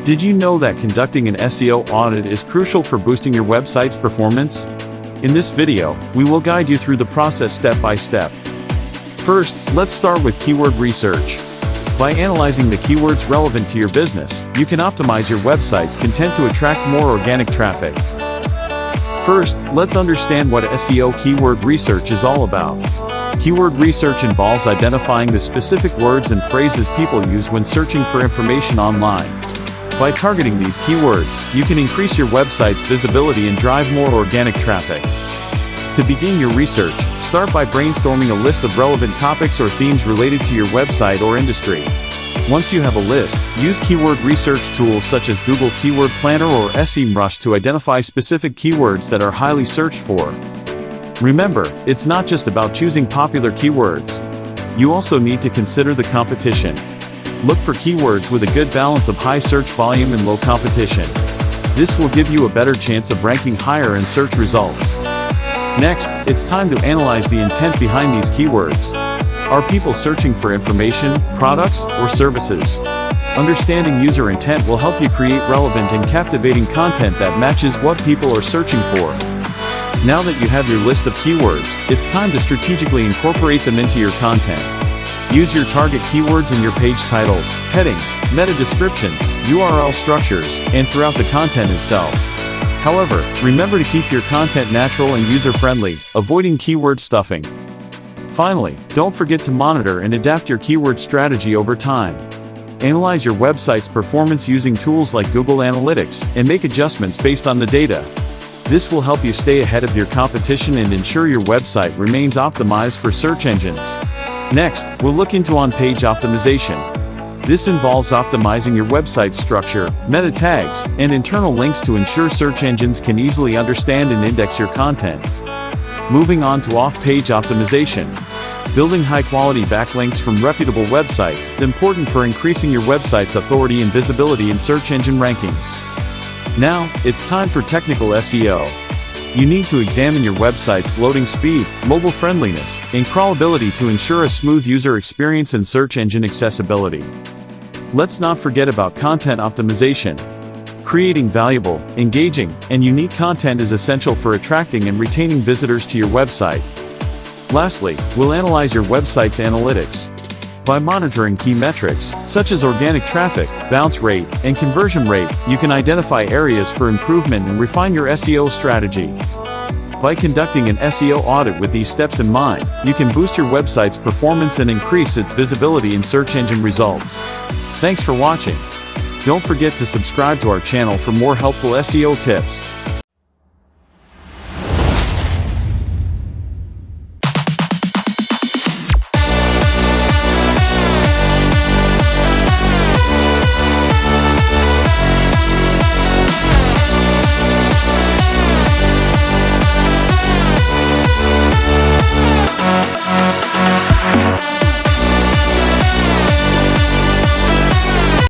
Did you know that conducting an SEO audit is crucial for boosting your website's performance? In this video, we will guide you through the process step by step. First, let's start with keyword research. By analyzing the keywords relevant to your business, you can optimize your website's content to attract more organic traffic. First, let's understand what SEO keyword research is all about. Keyword research involves identifying the specific words and phrases people use when searching for information online. By targeting these keywords, you can increase your website's visibility and drive more organic traffic. To begin your research, start by brainstorming a list of relevant topics or themes related to your website or industry. Once you have a list, use keyword research tools such as Google Keyword Planner or SEMrush to identify specific keywords that are highly searched for. Remember, it's not just about choosing popular keywords. You also need to consider the competition. Look for keywords with a good balance of high search volume and low competition. This will give you a better chance of ranking higher in search results. Next, it's time to analyze the intent behind these keywords. Are people searching for information, products, or services? Understanding user intent will help you create relevant and captivating content that matches what people are searching for. Now that you have your list of keywords, it's time to strategically incorporate them into your content. Use your target keywords in your page titles, headings, meta descriptions, URL structures, and throughout the content itself. However, remember to keep your content natural and user-friendly, avoiding keyword stuffing. Finally, don't forget to monitor and adapt your keyword strategy over time. Analyze your website's performance using tools like Google Analytics, and make adjustments based on the data. This will help you stay ahead of your competition and ensure your website remains optimized for search engines. Next, we'll look into on-page optimization. This involves optimizing your website's structure, meta tags, and internal links to ensure search engines can easily understand and index your content. Moving on to off-page optimization. Building high-quality backlinks from reputable websites is important for increasing your website's authority and visibility in search engine rankings. Now, it's time for technical SEO. You need to examine your website's loading speed, mobile friendliness, and crawlability to ensure a smooth user experience and search engine accessibility. Let's not forget about content optimization. Creating valuable, engaging, and unique content is essential for attracting and retaining visitors to your website. Lastly, we'll analyze your website's analytics. By monitoring key metrics, such as organic traffic, bounce rate, and conversion rate, you can identify areas for improvement and refine your SEO strategy. By conducting an SEO audit with these steps in mind, you can boost your website's performance and increase its visibility in search engine results. Thanks for watching. Don't forget to subscribe to our channel for more helpful SEO tips.